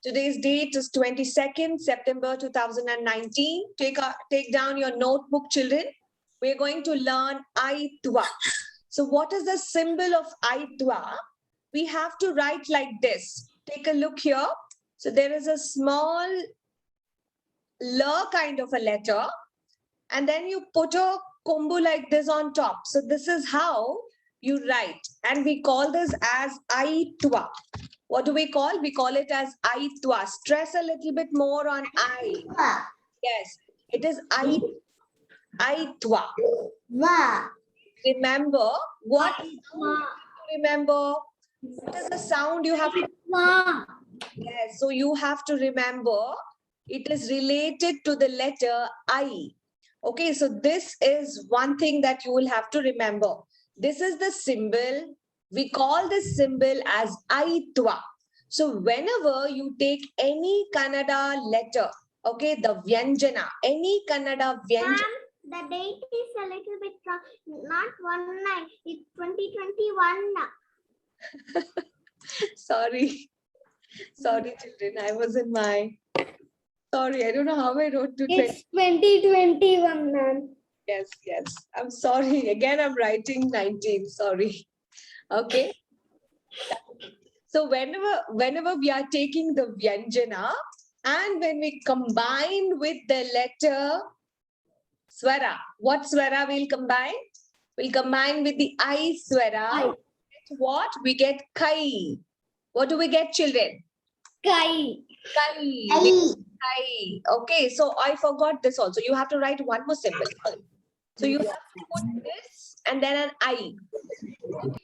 Today's date is 22nd September 2019. Take down your notebook, children. We're going to learn Aitwa. So what is the symbol of Aitwa? We have to write like this. Take a look here. So there is a small L kind of a letter, and then you put a kombu like this on top. So this is how you write, and we call this as Aitwa. What do we call? We call it as Aitwa. Stress a little bit more on I. Yes, it is Aitwa. Remember what remember? What is the sound you have to? Yes, so you have to remember it is related to the letter I. Okay, so this is one thing that you will have to remember. This is the symbol. We call this symbol as Aitwa. So whenever you take any Kannada letter, okay, the Vyanjana, any Kannada Vyanjana. The date is a little bit wrong. Not 19, it's 2021. Sorry, children, I was in my. Sorry, I don't know how I wrote to. It's 2021, ma'am. Yes. I'm sorry. Again, I'm writing 19. Sorry. Okay. So whenever we are taking the Vyanjana and when we combine with the letter Swara, what Swara we'll combine? We'll combine with the I Swara. What? We get Kai. What do we get, children? Kai. Kai. Okay, so I forgot this also. You have to write one more symbol. So you have to put this and then an I. You have to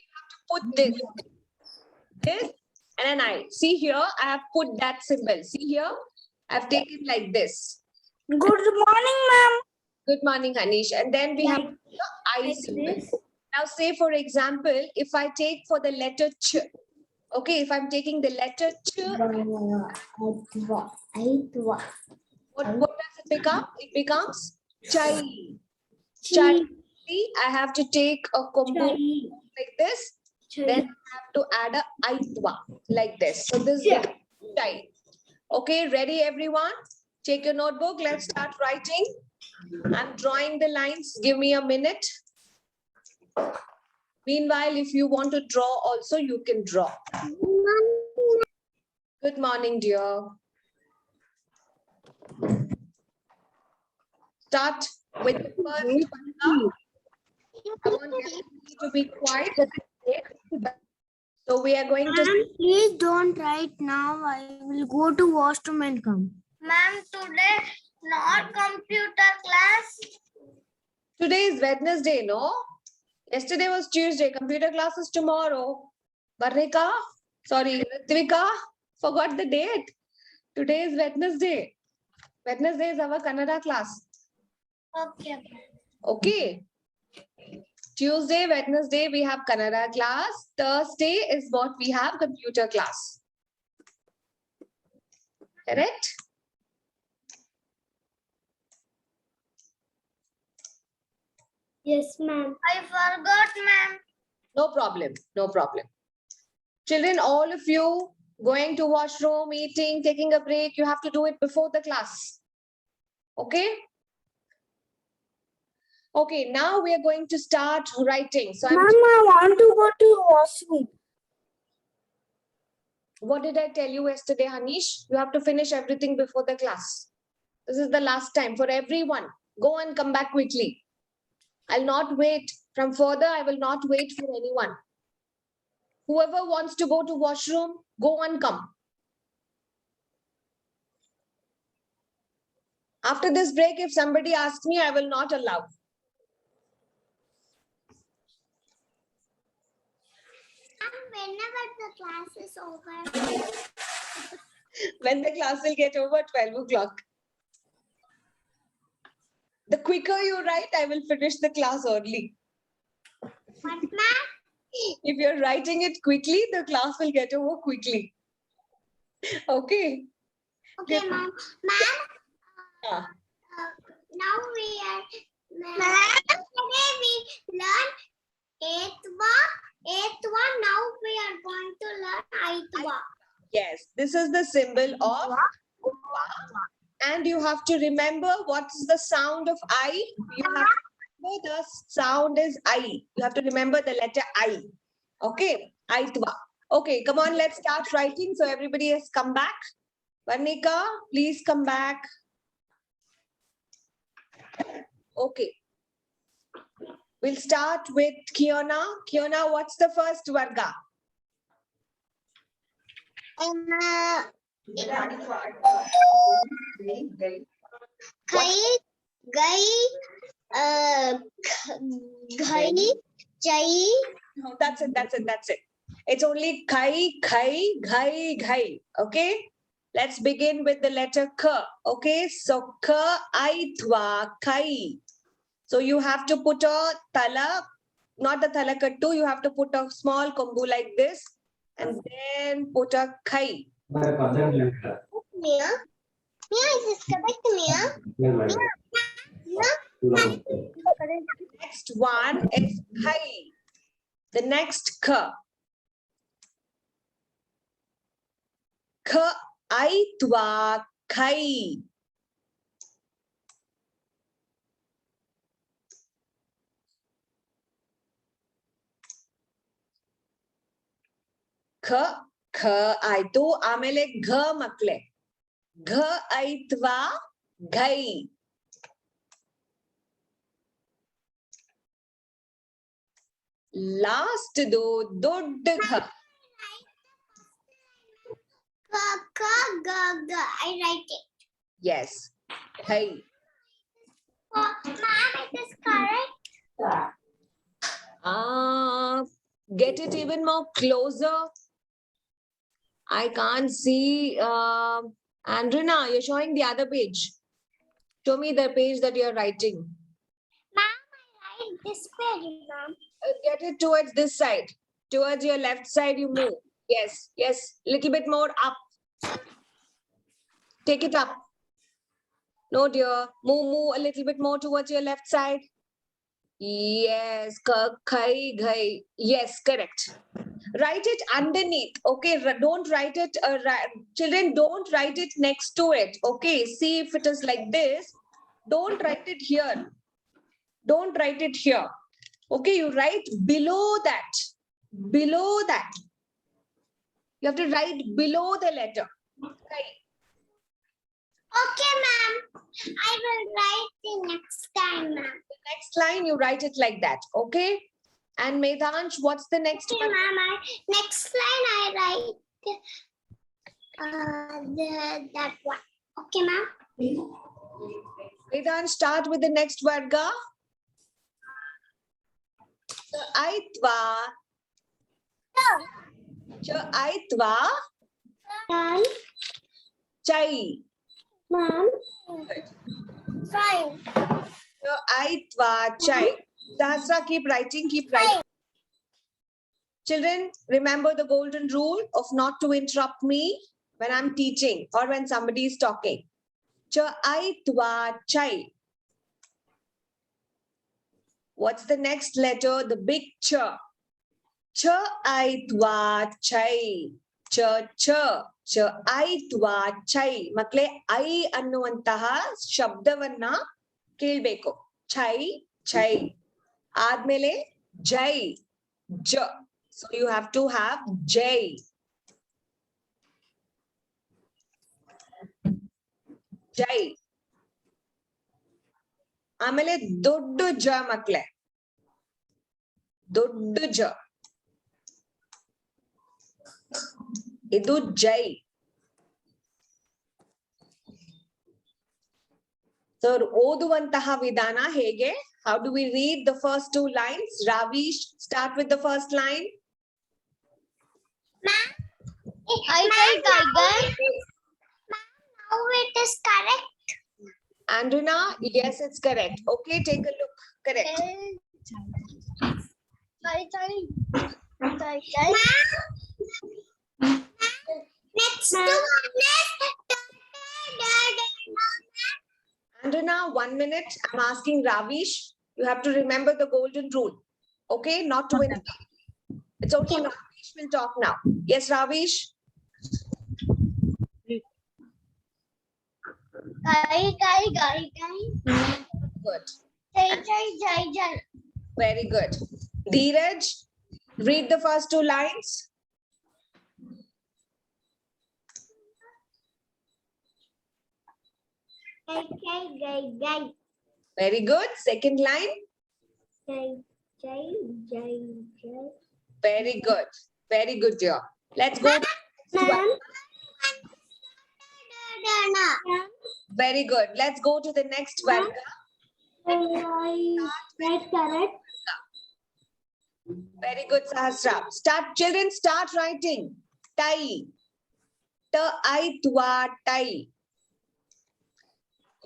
put this and an I. See here, I have put that symbol. See here, I've taken like this. Good morning, ma'am. Good morning, Hanish. And then we have the I symbol. Now say, for example, if I take for the letter Ch. Okay, if I'm taking the letter Ch, what does it become? It becomes Chai. Chai. See, I have to take a kombu like this. Then I have to add a Aitwa like this. So this is Chai. Okay, ready everyone? Take your notebook. Let's start writing. I'm drawing the lines. Give me a minute. Meanwhile, if you want to draw also, you can draw. Good morning, dear. Start with the first one. I want everybody to be quiet. So we are going to... Please don't write now. I will go to washroom and come. Ma'am, today not computer class. Today is Wednesday, no? Yesterday was Tuesday. Computer class is tomorrow. Varnika, sorry, Ritvika, forgot the date. Today is Wednesday. Wednesday is our Kannada class. Okay. Okay. Tuesday, Wednesday, we have Kannada class. Thursday is what we have computer class. Correct? Yes, ma'am. I forgot, ma'am. No problem. No problem. Children, all of you going to washroom, eating, taking a break, you have to do it before the class. Okay? Okay, now we are going to start writing. So, Ma'am, I want to go to washroom. What did I tell you yesterday, Hanish? You have to finish everything before the class. This is the last time for everyone. Go and come back quickly. I'll not wait. From further, I will not wait for anyone. Whoever wants to go to washroom, go and come. After this break, if somebody asks me, I will not allow. Whenever the class is over. When the class will get over, 12 o'clock. The quicker you write, I will finish the class early. What, ma'am? If you're writing it quickly, the class will get over quickly. Okay. Okay, ma'am. Ma'am, now we are... Ma'am, today we learn Aitwa. Now we are going to learn Aitwa. Yes, this is the symbol of Utva. And you have to remember what's the sound of I. You have to remember the sound is I. You have to remember the letter I. Okay, Aitva. Okay, come on, let's start writing. So everybody has come back. Varnika, please come back. Okay. We'll start with Kiona. Kiona, what's the first Varga? Kai, gai, ghai, chai. No, that's it, that's it, that's it. It's only Kai, Khai, Ghai, Ghai. Okay? Let's begin with the letter K. Okay? So K, Aitva, Kai. So you have to put a tala, not the talakattu, you have to put a small kombu like this and then put a Kai. Mia, Mia, is this correct, Mia? Mia. Next one is Khai. The next K. K, Aitva, Khai. K, ಆಯ್ತು ಆಮೇಲೆ ಘ ಮಕ್ಳೆ ಘ ಐತ್ವಾ GUI last ದೊಡ್ಡ ಘ I write it. yes GUI Ma'am, it is correct. Get it even more closer. I can't see. Andrina, you're showing the other page. Show me the page that you're writing. Ma'am, I write this page, ma'am. Get it towards this side. Towards your left side, you move. Yes, yes. Little bit more up. Take it up. No, dear. Move a little bit more towards your left side. Yes, khai, ghai. Yes, correct. Write it underneath. Okay, don't write it. Children, don't write it next to it. Okay, see if it is like this. Don't write it here. Don't write it here. Okay, you write below that. Below that. You have to write below the letter. Right. Okay, ma'am. I will write the next time, ma'am. The next line, you write it like that. Okay. And Medhansh, what's the next Okay, one? ma'am. Next line I write that one. Okay, ma'am. Vedant, start with the next varga. Aitva. Aitva. Ma'am. Chai. Ma'am. Fine. Aitva. Chai. Sahasra, keep writing, keep writing. Children, remember the golden rule of not to interrupt me when I'm teaching or when somebody is talking. Aitva. Chai. What's the next letter? The big ch. Aitva chai. Aitva chai. Makle I ಅನ್ನುವಂತಹ ಶಬ್ದವನ್ನ ಕೇಳಬೇಕು. Chai. ಆದ್ಮೇಲೆ ಜೈ. J. So you have to have jai. Jai. ಆಮೇಲೆ ದೊಡ್ಡ ಜ ಮಕ್ಳೆ ದೊಡ್ಡ ಜ ಇದು ಜೈ. So ಓದುವಂತಹ ವಿಧಾನ ಹೇಗೆ? How do we read the first two lines? Ravish, start with the first line. Ma'am, now it is correct. Andrina, yes, it's correct. Okay, take a look. Correct. Next one is Andrina, 1 minute. I'm asking Ravish. You have to remember the golden rule. Okay, not to interrupt. It's okay. Ravish will talk now. Yes, Ravish. Gai. Good. Jai. Very good. Dheeraj, read the first two lines. Gai. Very good. Second line. Jai. Very good. Very good, dear. Let's go. Very good. Let's go to the next one. Right, correct. Very good, Sahasra. Start, children, start writing. Tai. Tai.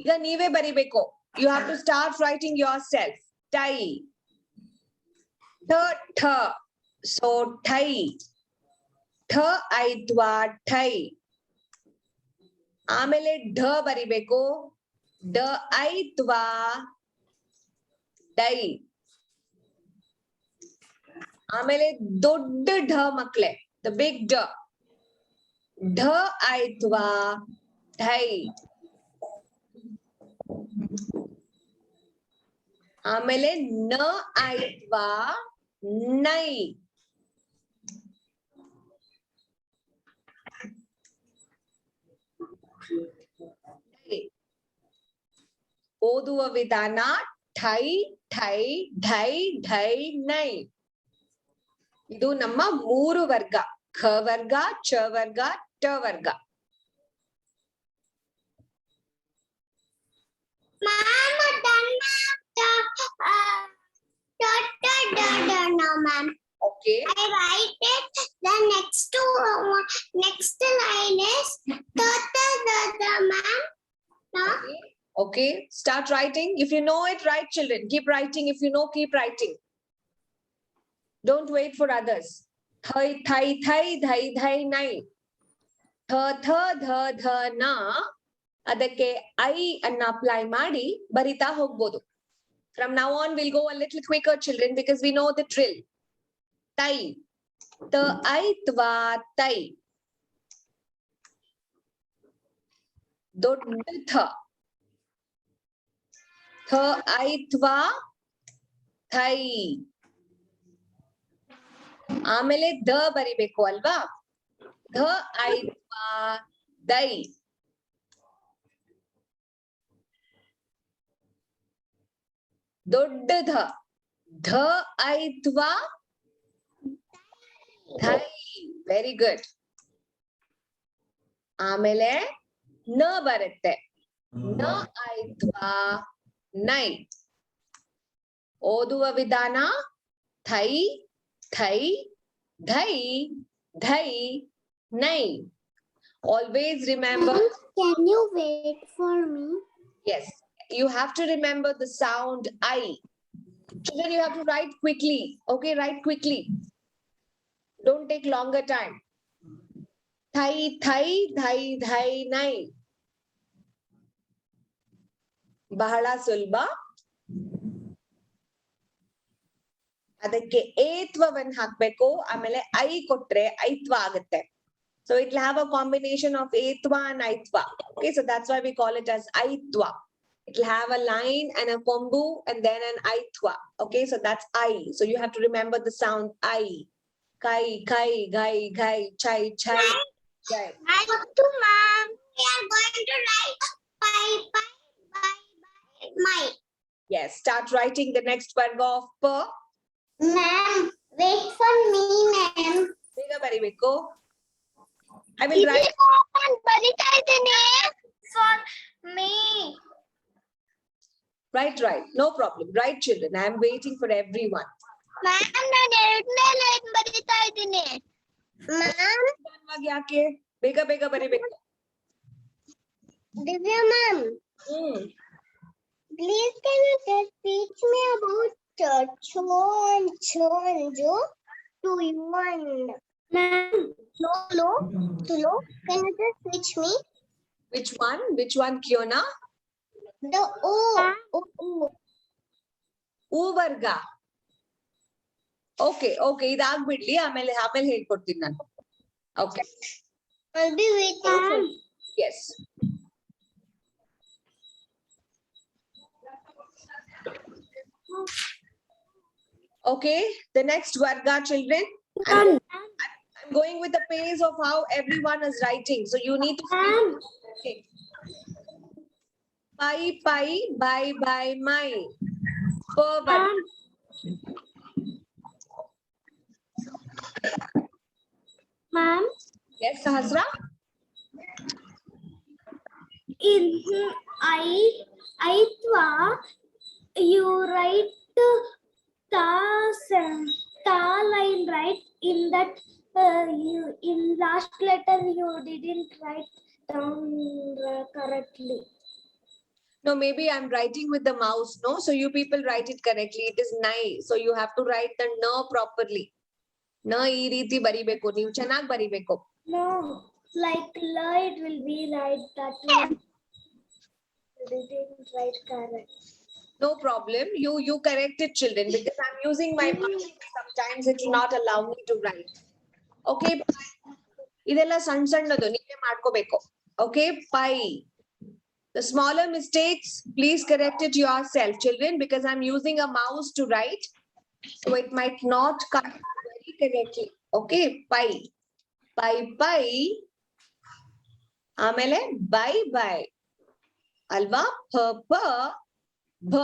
ಈಗ ನೀವೇ ಬರಿಬೇಕು. You have to start writing yourself. Tai. Th. So thai. Thai. ಆಮೇಲೆ ಢ ಬರಿಬೇಕು. Dye. ಆಮೇಲೆ ದೊಡ್ಡ ಢ ಮಕ್ಳೆ, the big ಢ. ಢೈ. ಆಮೇಲೆ ನೈ. ಓದುವ ವಿಧಾನ ಠೈ ಢೈ ನೈ. ಇದು ನಮ್ಮ 3 ವರ್ಗ: ಖ ವರ್ಗ, ಚ ವರ್ಗ, ಟ ವರ್ಗ. Okay. I write it. The next line is ma'am. Okay. Start writing. If you know it, write, children. Keep writing. If you know, keep writing. Don't wait for others. Thai, dhai, nai. ಧ, ನ. ಅದಕ್ಕೆ I ಅನ್ನ apply ಮಾಡಿ ಬರಿತಾ ಹೋಗ್ಬೋದು. From now on, we'll go a little quicker, children, because we know the drill. Tai. Tai. ದೊಡ್ಡ ಥ. Thi. ಆಮೇಲೆ the ಬರಿಬೇಕು ಅಲ್ವಾ? ದೈ. ದೊಡ್ಡ ಧ. ಧೈ. Very good. ಆಮೇಲೆ ನ ಬರುತ್ತೆ. ನೈ. ಓದುವ ವಿಧಾನ ಥೈ ಧೈ ನೈ. Always remember. Can you wait for me? Yes, you have to remember the sound I. Children, you have to write quickly. Okay, write quickly. Don't take longer time. Thai, dhai, nai. Bahala sulba. ಅದಕ್ಕೆ ಏತ್ವವನ್ನು ಹಾಕ್ಬೇಕು. ಆಮೇಲೆ I ಕೊಟ್ರೆ ಐತ್ವ ಆಗುತ್ತೆ. So it will have a combination of etwa and aitwa. Okay, so that's why we call it as aitwa. It will have a line and a kombu and then an aitwa. Okay, so that's I. So you have to remember the sound I. Kai, gai, chai, gai. I want to, ma'am. We are going to write bye. Yes, start writing the next verb of pa. Ma'am, wait for me, ma'am. Very beko. I will write for me. Right. No problem. Right, children. I am waiting for everyone. Ma'am, Ma'am. Yake? Bega baribeku. Divya ma'am. Please can you just teach me about chonjo to you and ma'am. No. Can you just teach me? Which one, Kiona? The O. U varga. Okay. ಇದಾಗ್ಬಿಡ್ಲಿ, ಆಮೇಲೆ ಹೇಳ್ಕೊಡ್ತೀನಿ ನಾನು. Okay. I'll be waiting. Yes. Okay, the next Varga children. I'm going with the pace of how everyone is writing. So you need to speak. Okay. Pai, pai, bye, bye, my. Per Varga. Ma'am, Yes, Sahasra? in Aitva, you write ta line, right? In that, you in last letter you didn't write down correctly. No, maybe I'm writing with the mouse. No, so you people write it correctly. It is nai. So you have to write the na properly. Na ee ರೀತಿ ಬರಿಬೇಕು ನೀವು ಚೆನ್ನಾಗಿ ಬರಿಬೇಕು. No, like la, it will be right. That one you didn't write correct. No problem. You correct it, children, because I'm using my mouse. Sometimes it will not allow me to write. Okay. ಇದೆಲ್ಲ ಸಣ್ಣ ಸಣ್ಣದು ನೀವೇ ಮಾಡ್ಕೋಬೇಕು. Okay, pi. The smaller mistakes, please correct it yourself, children, because I'm using a mouse to write. So it might not come very correctly. Okay, pi. Pi, pi. ಆಮೇಲೆ bye bye. ಅಲ್ವಾ? ಪ ಭ.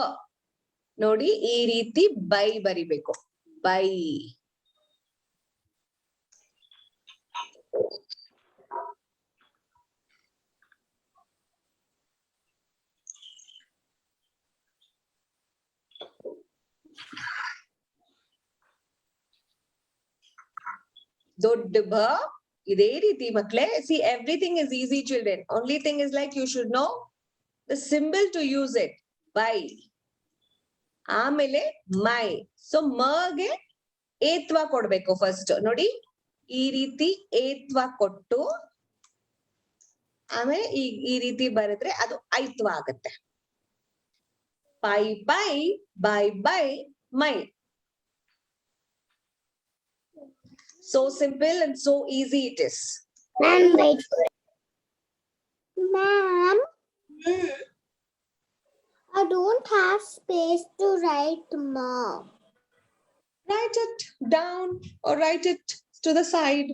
ನೋಡಿ ಈ ರೀತಿ ಬೈ ಬರಿಬೇಕು. By. ದೊಡ್ಡ ಭ ಇದೇ ರೀತಿ ಮಕ್ಕಳೇ. See, everything is easy, children. Only thing is like you should know the symbol to use it. By. ಆಮೇಲೆ ಮೈ. ಸೊ ಮಗೆ ಏತ್ವ ಕೊಡ್ಬೇಕು ಫಸ್ಟ್. ನೋಡಿ ಈ ರೀತಿ ಏತ್ವ ಕೊಟ್ಟು ಆಮೇಲೆ ಈ ರೀತಿ ಬರೆದ್ರೆ ಅದು ಐತ್ವ ಆಗುತ್ತೆ. ಪೈ ಪೈ ಬೈ ಬೈ ಮೈ. So simple and so easy it is. Ma'am, wait. Ma'am, I don't have space to write more. Write it down or write it to the side.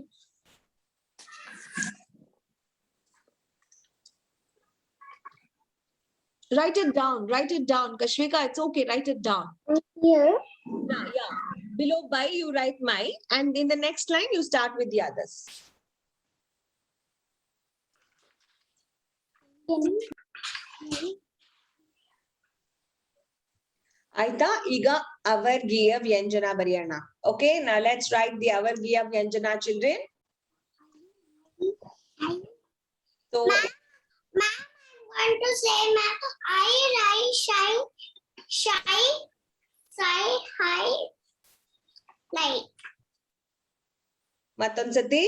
Write it down. Kashmika, it's okay, write it down. Here? Yeah. Below by you write my, and in the next line you start with the others. ಆಯ್ತಾ? ಈಗ ಅವರ್ಗೀಯ ವ್ಯಂಜನ ಬರೆಯೋಣ. Okay, now let's write the ಅವರ್ಗೀಯ ವ್ಯಂಜನ, children. So, Ma'am, I want to say, ma'am, I write shy, high, light. ಮತ್ತೊಂದ್ಸತಿ.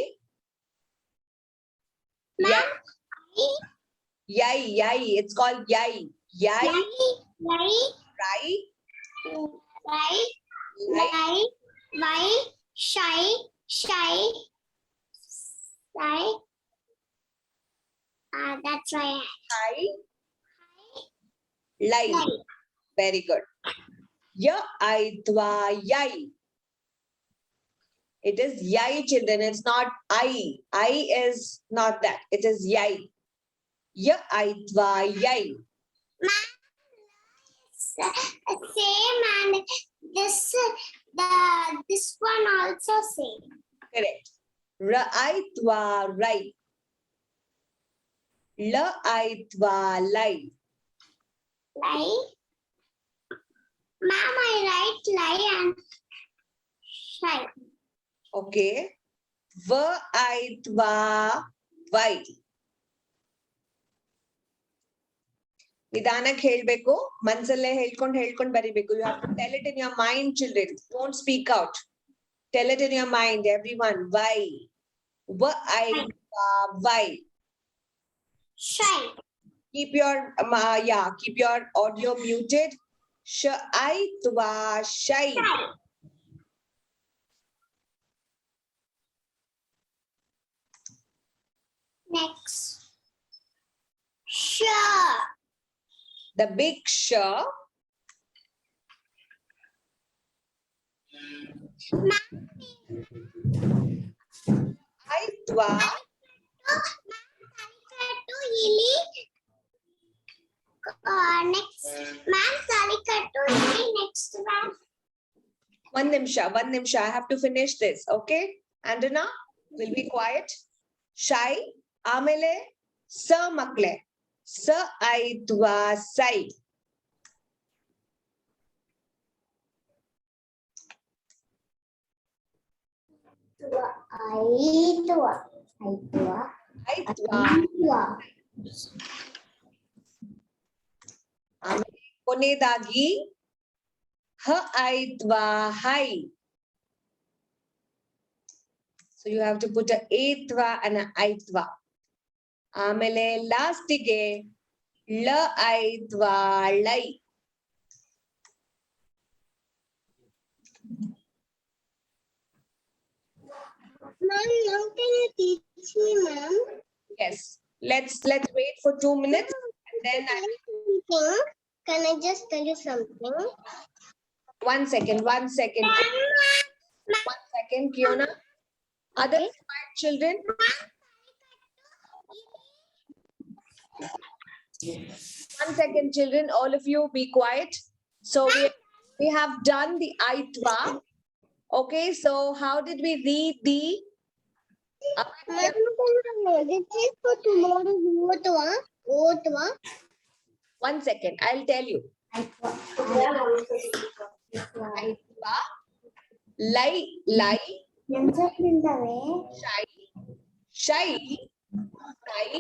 Ma'am, Yai. It's called yai. Yai. Right. Shy. That's why. High. Light. Very good. Ya aitva yai. It is yai, children. It's not I. I is not that. It is yai. Ya aitva yai. Same, and this one also same. Correct. Ra aitva right. La aitva lai. Lie. Ma'am, I write lie and shy. Okay. Va aitva vai. ನಿಧಾನಕ್ಕೆ ಹೇಳ್ಬೇಕು. ಮನ್ಸಲ್ಲೇ ಹೇಳ್ಕೊಂಡ್ ಬರಿಬೇಕು. You have to tell it in your mind, children. Don't speak out. Tell it in your mind, everyone. Why? Va aitva vai. Shy. Keep your audio muted. Sh aitva shy. Next. Sure. The big sh. Aitwa. Next, ma'am, Salikattu next ma'am. One nimsha. I have to finish this. Okay. Andana, will be quiet. Shai, amele, sa makle. Sa aitwa sai. Aitwa. ಕೊನೆಯದಾಗಿ ಹ ಐತ್ವಾ ಹೈ. So you have to put a ಏತ್ವಾ and a ಐತ್ವಾ. ಆಮೇಲೆ ಲಾಸ್ಟಿಗೆ ಳ ಐತ್ವಾ ಲೈ. Ma'am, now can you teach me, ma'am? Yes. Let's wait for 2 minutes and then Can I just tell you something? One second. One second, Kiona. Other quiet children. One second, children. All of you be quiet. So we have done the aitwa. Okay, so how did we read the This is for tomorrow. Otwa. One second, I'll tell you. Aitwa, lai, shai, sai,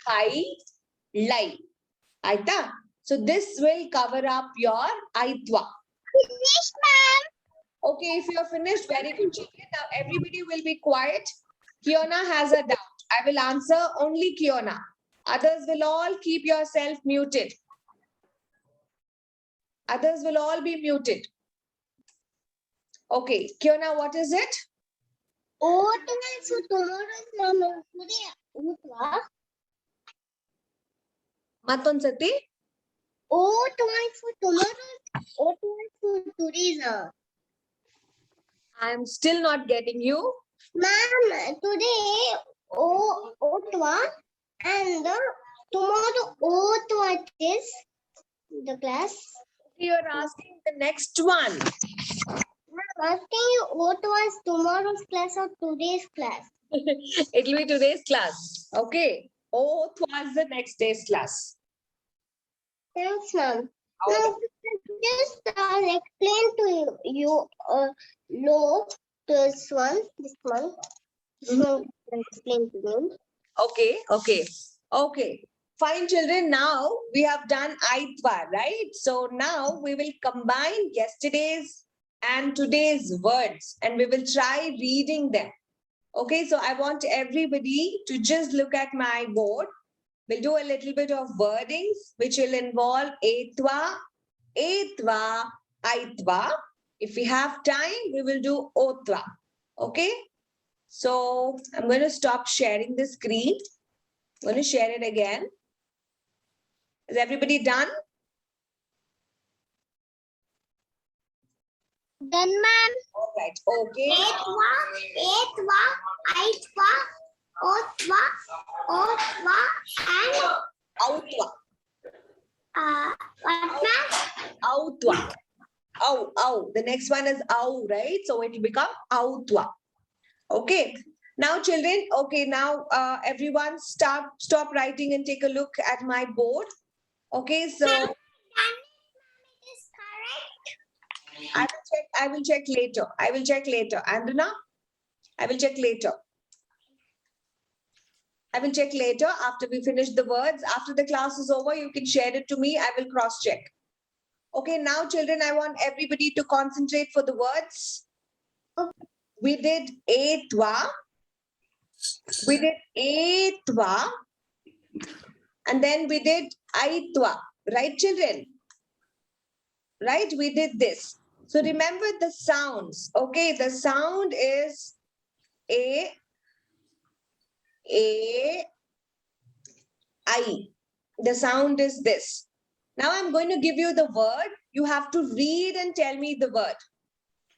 hai, lai. Aita. So this will cover up your aitwa. Finish, ma'am. Okay, if you're finished, very good, children. Now everybody will be quiet. Kiona has a doubt. I will answer only Kiona. Others will all keep yourself muted. Others will all be muted. Okay, Kiona, what is it? Otwa is for tomorrow, ma'am. Today, Otwa. Matonsati? Otwa is for tomorrow. Otwa is for today, sir. I am still not getting you. Ma'am, today, Otwa and tomorrow, Otwa is the class. You're asking the next one. I'm asking you, Otwa is tomorrow's class or today's class? It will be today's class. Okay. Oh, was the next day's class. Thanks, ma'am. Okay. Now, just explain to you low this one. This one explain to me. Okay. Fine, children. Now we have done aitwa, right? So now we will combine yesterday's and today's words and we will try reading them. Okay, so I want everybody to just look at my board. We'll do a little bit of wordings, which will involve etwa, aitwa. If we have time, we will do otwa. Okay, so I'm going to stop sharing the screen. I'm going to share it again. Is everybody done? Done, ma'am. All right. Okay. Etwa, aitwa, otwa, and Outwa. what, ma'am? Outwa. Ow. The next one is ow, right? So it will become outwa. Okay. Now, children, okay, now everyone stop writing and take a look at my board. Okay, so It is correct. I will check later. Andana, I will check later. After we finish the words. After the class is over, you can share it to me. I will cross check. Okay, now children, I want everybody to concentrate for the words. Okay. We did etwa. And then we did aitwa. Right, children? Right, we did this. So remember the sounds. Okay, the sound is A, I. The sound is this. Now I'm going to give you the word. You have to read and tell me the word.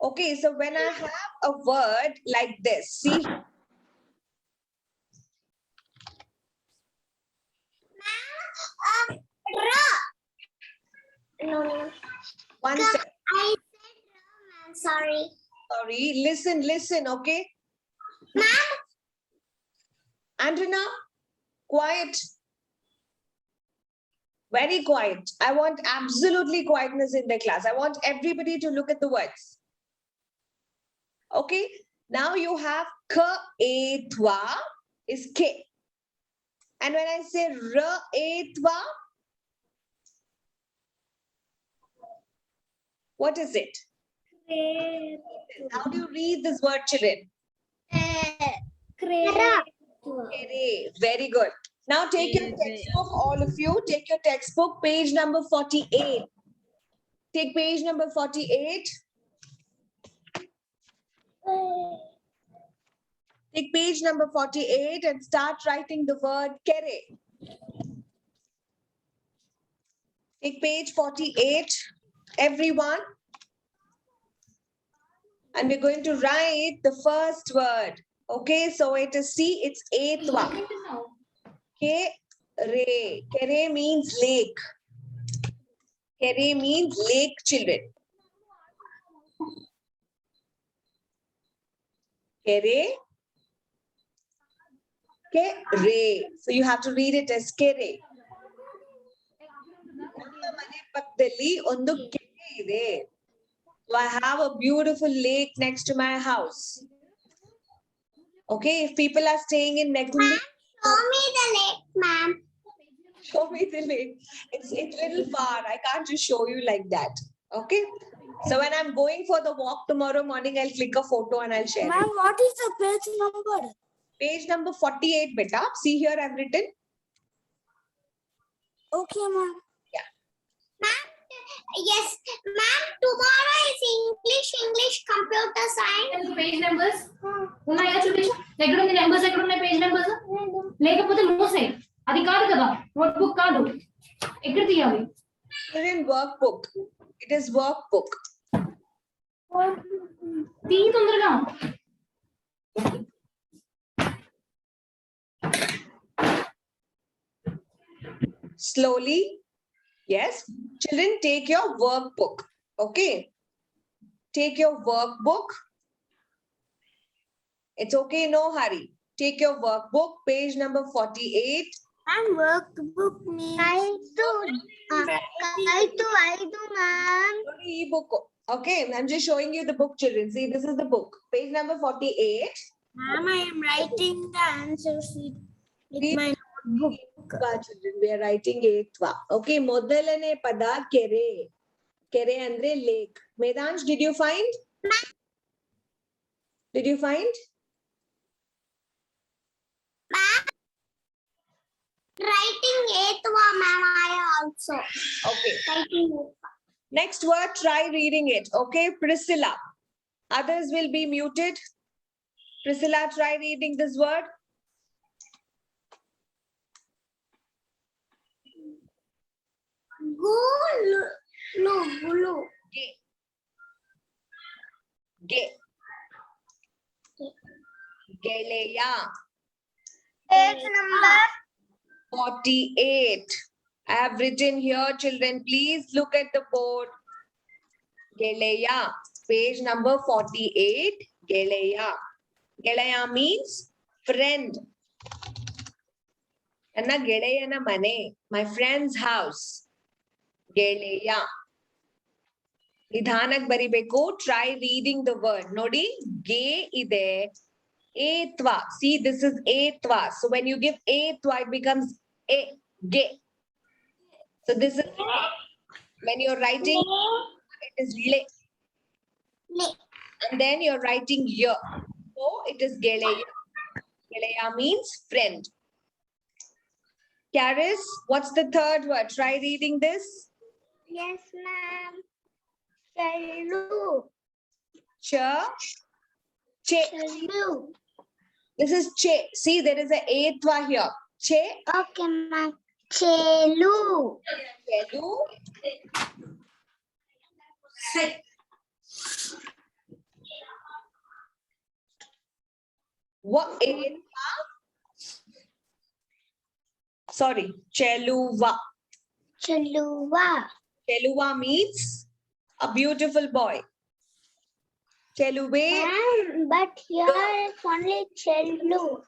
Okay, so when I have a word like this, see, No. one I second. said ma'am. Sorry. Sorry, listen, okay? Ma'am. Andrina, quiet. Very quiet. I want absolutely quietness in the class. I want everybody to look at the words. Okay, now you have ka, e, twa is K. And when I say ra, e, twa, what is it? How do you read this word, children? Kere. Very good. Now take your textbook, all of you. Take your textbook, page number 48. Take page number 48. Take page number 48 and start writing the word kere. Take page 48, everyone. And we're going to write the first word. Okay, so it is C, it's etwa. Kere. Kere means lake. Kere means lake, children. Kere. Kere. So you have to read it as kere. ನಮ್ಮ ಮನೆ ಪಕ್ಕದಲ್ಲಿ ಒಂದು ಕೆರೆ ಇದೆ. So I have a beautiful lake next to my house. Okay, if people are staying in Negumbi, Show me the lake, ma'am. show me the lake. It's little far. I can't just show you like that. Okay. So when I'm going for the walk tomorrow morning, I'll click a photo and I'll share it. Ma'am, what is the page number? Page number 48, beta. See here, I've written. Okay, ma'am. Yeah. Ma'am, yes, ma'am, tomorrow is English, computer science. Page numbers ఉన్నాయా చూపించు. ఎక్కడుంది numbers, ఎక్కడున్నాయి page numbers? లేకపోతే మూసే. అది కాదు కదా, notebook కాదు. ఎక్కడ తీయాలి? Children, workbook. It is workbook. తీ తొందరగా. Slowly. Yes. Children, take your workbook. Okay. Take your workbook. It's okay, no hurry. Take your workbook, page number 48. And workbook means I do, ma'am. E-book. Okay, I'm just showing you the book, children. See, this is the book. Page number 48. Ma'am, I am writing the answers with Read. my notebook. Children, we are writing etwa. Okay, modalane pada kere. Kere andre lake. Medansh, did you find? Did you find? Ma'am, writing etwa, ma'am, I also. Okay. Writing etwa. Next word, try reading it. Okay, Priscilla. Others will be muted. Priscilla, try reading this word. Gulu. Ge. Ge. Geleya. Page number 48. I have written here, children, please look at the board. Geleya. Page number 48. Geleya. Geleya means friend. Anna Geleyana mane. My friend's house. Geleya. Nidhanak baribeku. Try reading the word. Nodi. Ge ide. Etwa. See, this is etwa. So when you give etwa, it becomes e. Ge. So this is when you're writing, it is le. And then you're writing ya. So it is geleya. Geleya means friend. Karis, what's the third word? Try reading this. Yes, ma'am. Chelu. Cha. Che. Chelu. This is che. See, there is a etwa here. Che. Okay, ma'am. Chelu. Chelu. Sorry, Cheluva. Chaluva. Cheluva means a beautiful boy. Cheluve. Ma'am, but here it's only Chelu.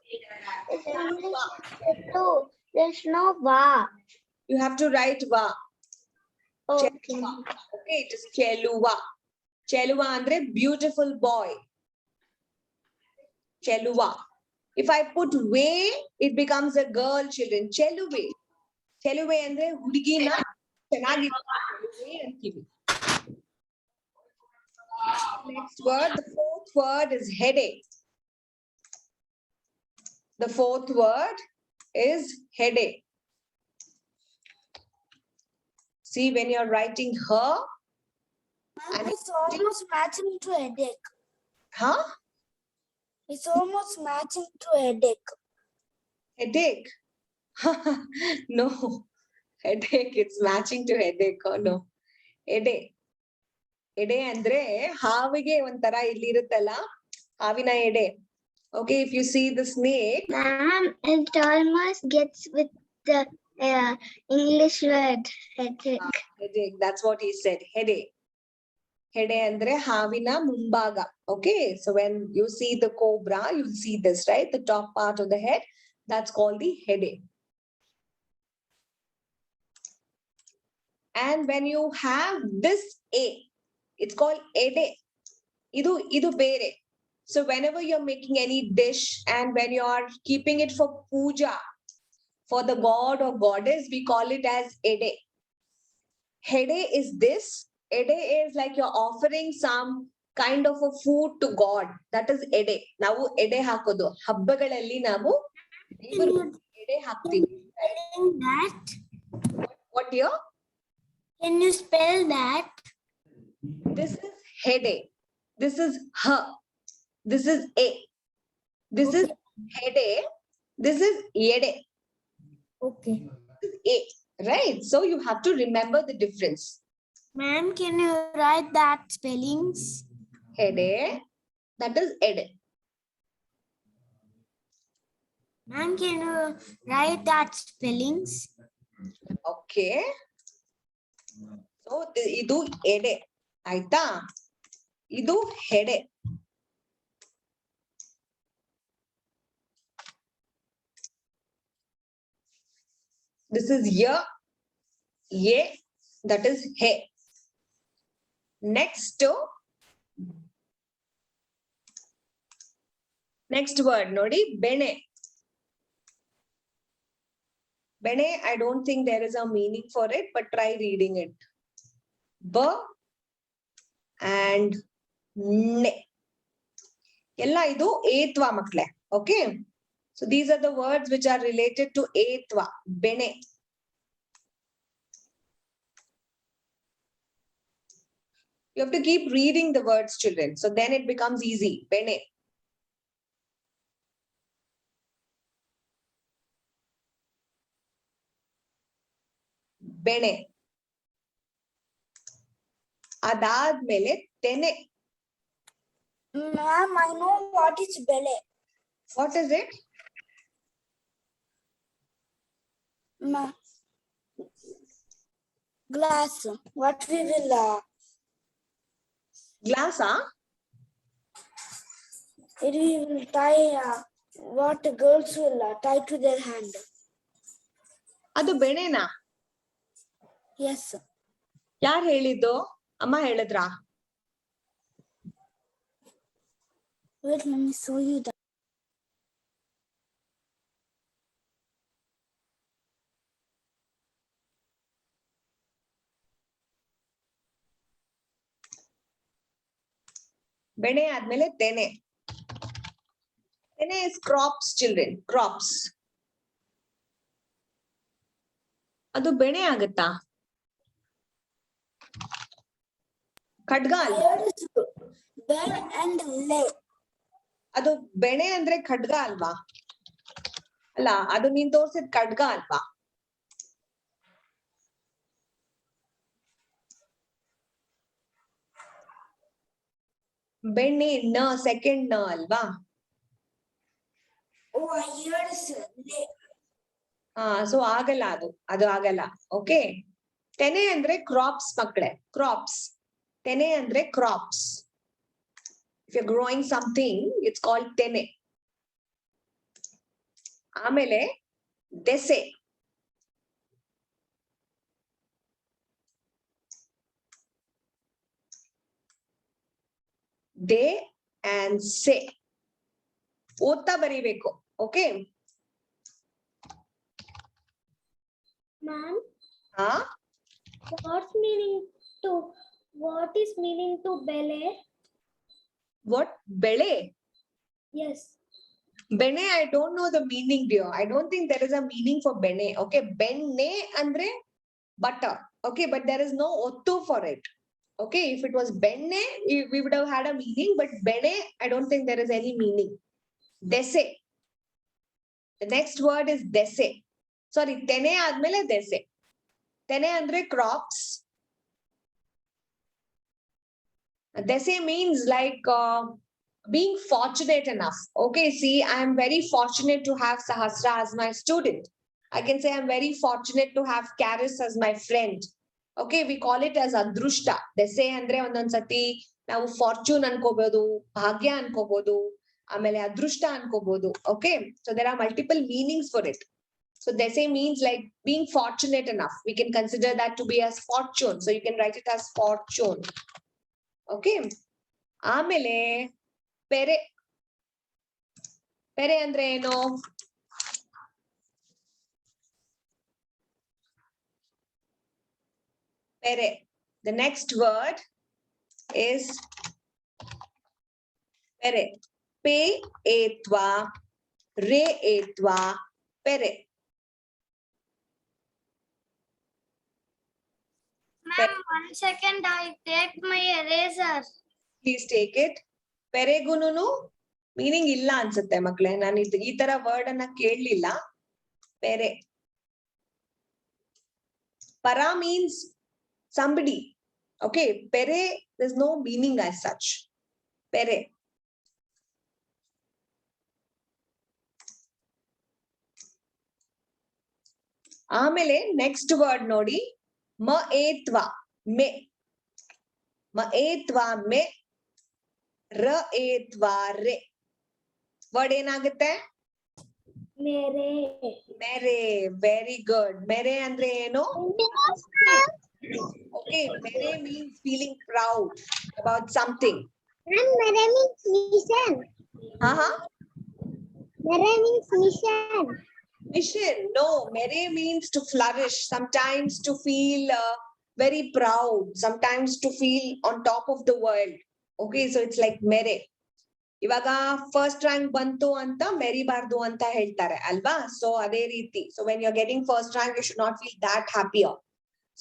It's English Chelu. There's no va. You have to write va. Okay. Okay, it is Cheluva. Cheluva andre beautiful boy. Cheluva. If I put way, it becomes a girl, children. Cheluve. Cheluve andre hudgina ಚೆನ್ನಾಗಿರ್ತಾಳೆ ಅಂತೀವಿ. Next word, the fourth word is headache. The fourth word is headache. See, when you're writing her, and It's almost matching to headache. huh? It's almost matching to headache. Headache. No. Headache, it's matching to headache. Oh no. Headache. ಎಡೆ ಅಂದ್ರೆ ಹಾವಿಗೆ ಒಂಥರ ಇಲ್ಲಿ ಇರುತ್ತಲ್ಲ ಹಾವಿನ ಎಡೆ. Okay, if you see the snake. Ma'am, it almost gets with the English word headache. Headache, that's what he said. Headache. Hede andre havina mumbaga. Okay, so when you see the cobra, you'll see this, right? The top part of the head, that's called the headache. And when you have this A, it's called ede. Idu bere. So whenever you're making any dish and when you are keeping it for puja, for the god or goddess, we call it as ede. Hede is this. Ede is like you're offering some kind of a food to God. That is ede. Now ede hakodu. Habbagalali navu ede haktivi. That. What year? Can you spell that? This is hede. This is her. This is a. This is hede. This is yede. Okay. This is a. Right? So you have to remember the difference. Ma'am, can you write that spellings? Hede. That is ede. Ma'am, can you write that spellings? Okay. So idu ede. Aita. Idu hede. This is ya. Ye. That is he. Next word, nodi, bene. Bene, I don't think there is a meaning for it, but try reading it. B and ne. Ella idu etva makle. Okay. So these are the words which are related to etva. Bene. You have to keep reading the words, children. So then it becomes easy. Bene. Bene. Adadmele tene. Ma'am, I know what is bele. What is it? Ma. Glass. What we will Glass, huh? it will tie what the girls will tie to their hand. ಅದು ಬೆಣೆನಾ? Yes. ಯಾರು ಹೇಳಿದ್ದು? ಅಮ್ಮ ಹೇಳಿದ್ರಾ? Wait, let me show you that. ಬೆಣೆ ಆದ್ಮೇಲೆ ತೆನೆ. Tene is crops, children. Crops. ಅದು ಬೆಣೆ ಆಗತ್ತಾ? ಖಡ್ಗ ಅಲ್ವಾ? Ben and le. ಅದು ಬೆಣೆ ಅಂದ್ರೆ ಖಡ್ಗ ಅಲ್ವಾ? ಅಲ್ಲ, ಅದು ನೀನ್ ತೋರ್ಸಿದ್ ಖಡ್ಗ ಅಲ್ವಾ? ಬೆಣ್ಣೆ ನ ಸೆಕೆಂಡ್ ನ ಅಲ್ವಾ? ಸೊ ಆಗಲ್ಲ, ಅದು ಆಗಲ್ಲ. ಓಕೆ, ತೆನೆ ಅಂದ್ರೆ ಕ್ರಾಪ್ಸ್ ಮಕ್ಕಳೇ, ಕ್ರಾಪ್ಸ್. ತೆನೆ ಅಂದ್ರೆ crops. If you growing something it's called ತೆನೆ. ಆಮೇಲೆ ದೆಸೆ. ದೇ ಅಂಡ್ ಸೆ ಓದ್ತಾ ಬರೀಬೇಕು. ಓಕೆ Ma'am, ಹಾ, what is meaning to bele? what ಬೆಳೆ? Yes. Bene, I don't know the meaning, dear. I don't think there is a meaning for bene. Okay, benne andre butter. Okay, but there is no ottu for it. Okay, if it was benne, we would have had a meaning, but bene, I don't think there is any meaning. Dese. The next word is dese. Sorry, tene admele dese. Tene andre crops. Dese means like being fortunate enough. Okay, see, I am very fortunate to have Sahasra as my student. I can say I'm very fortunate to have Karis as my friend. Okay, we call it as adrushta. Dese andre ondansati ನಾವು fortune ಅನ್ಕೋಬಹುದು, ಭಾಗ್ಯ ಅನ್ಕೋಬಹುದು, ಆಮೇಲೆ ಅದೃಷ್ಟ ಅನ್ಕೋಬಹುದು. Okay, so there are multiple meanings for it. So dese means like being fortunate enough. We can consider that to be as fortune. So you can write it as fortune. Okay, ಆಮೇಲೆ ಪೆರೆ. ಪೆರೆ ಅಂದ್ರೆ ಏನು? Pere. The next word is pere. Pe etwa, re etwa, pere. Ma'am, 1 second, I take my eraser. Please take it. ಪೆರೆಗುನು meaning ಇಲ್ಲ ಅನ್ಸುತ್ತೆ ಮಕ್ಳೇ. ನಾನು ಈ ತರ word ಅನ್ನ ಕೇಳಲಿಲ್ಲ. ಪೆರೆ. ಪರ means somebody. Okay, pere, there's no meaning as such. Pere. ಆಮೇಲೆ ನೆಕ್ಸ್ಟ್ ವರ್ಡ್ ನೋಡಿ, ಮ ಏತ್ವ, ಮೆ. ಮ ಏತ್ವ ಮೆ, ರ ಏತ್ವ ರೆ. ವರ್ಡ್ ಏನಾಗುತ್ತೆ? Mere. Mere. Very good. Mere ಅಂದ್ರೆ ಏನು? Okay, mere means feeling proud about something. And mere means mission. Mere means mission. Mission. No, mere means to flourish. Sometimes to feel very proud. Sometimes to feel on top of the world. Okay, so it's like mere. ಇವಾಗ first rank ಬಂತು ಅಂತ ಮೆರಿಬಾರ್ದು ಅಂತ ಹೇಳ್ತಾರೆ ಅಲ್ವಾ? So ಅದೇ ರೀತಿ. So when you're getting first rank, you should not feel that happier.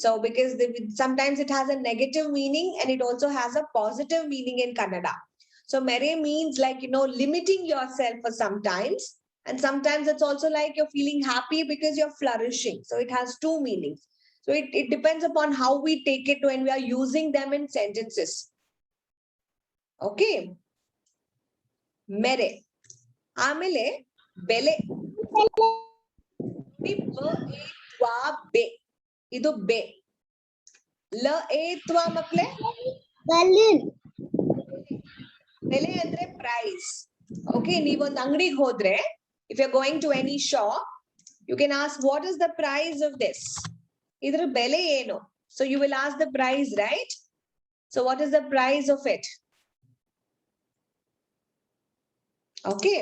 So because sometimes it has a negative meaning and it also has a positive meaning in Kannada. So mere means like, you know, limiting yourself for sometimes. And sometimes it's also like you're feeling happy because you're flourishing. So it has two meanings. So it depends upon how we take it when we are using them in sentences. Okay. Mere. ಆಮೇಲೆ ಬೆಲೆ. ಬೆ. ಇದು ಬೆ. ಲ ಏತ್ವ ಮಕ್ಳೇ? ಬೆಲೆ ಅಂದ್ರೆ price. Okay, ನೀವೊಂದು ಅಂಗಡಿಗೆ ಹೋದ್ರೆ, if you're going to any shop, you can ask what is the price of this? ಇದ್ರ ಬೆಲೆ ಏನು? So you will ask the price, right? So what is the price of it? Okay.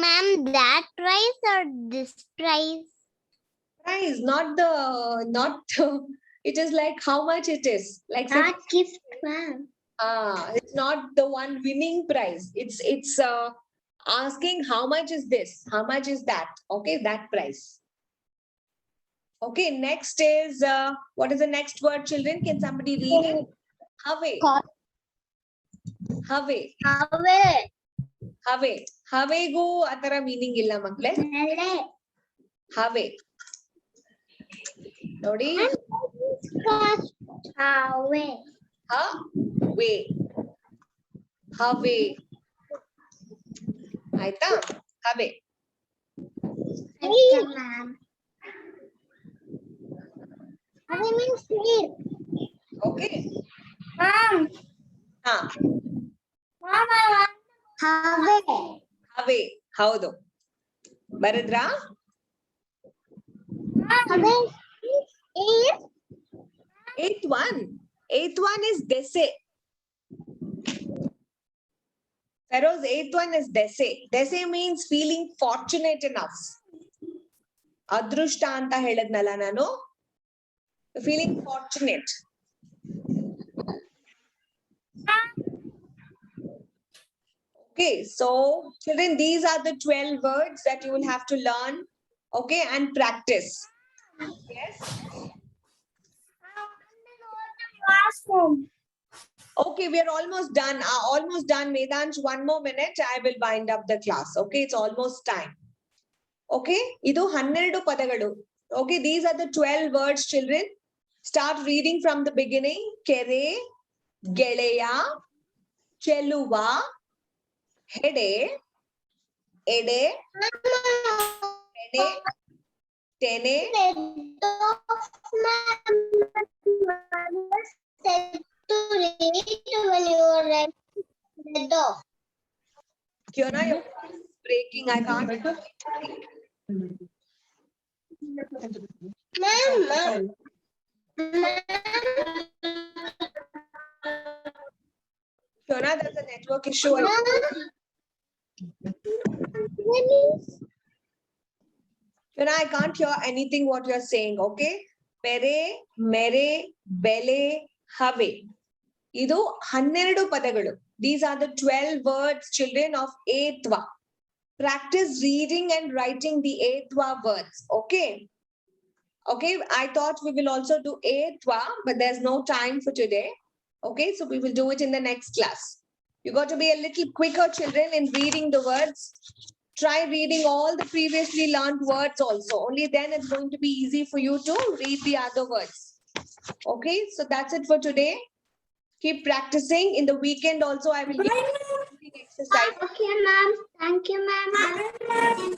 Ma'am, that price or this price? Price, not it is like how much it is. Like Not gift, ma'am. it's not the one winning prize. It's asking how much is this? How much is that? Okay, that price. Okay, next is what is the next word, children? Can somebody read it? Have. Have. Have. Havegu atara meaning illa makle. Have. Nodi. Have. Have. ಆಯ್ತಾ? have. ma'am. I mean sleep. Okay. Ma'am. Ha. Mama. Have. Have. Haudu. Baradra? Have is Eighth one. Eighth one is dese. Feroz, eighth one is dese. Dese means feeling fortunate enough. Adrushta anta heladnala nanu. Feeling fortunate. Okay, so children, these are the 12 words that you will have to learn, okay, and practice. Yes. Okay, we are almost done. Almost done, Medansh. One more minute, I will wind up the class. Okay, it's almost time. Okay, idu 12 padagalu. Okay, these are the 12 words, children. Start reading from the beginning. Kere, geleya, cheluva, hede, ede, tene, tene, Kiona, your voice is breaking. I can't. Kiona, there's a network issue. Kiona, I can't hear anything what you're saying. Okay. Pere, mere, bele, have. Idu 12 padagalu. These are the 12 words, children, of Etwa. Practice reading and writing the Etwa words. Okay. Okay. I thought we will also do Etwa, but there's no time for today. Okay. So we will do it in the next class. You got to be a little quicker, children, in reading the words. Try reading all the previously learned words also. Only then it's going to be easy for you to read the other words. Okay. So that's it for today. Keep practicing. In the weekend also, I will give you exercise. Okay, ma'am. Thank you, ma'am.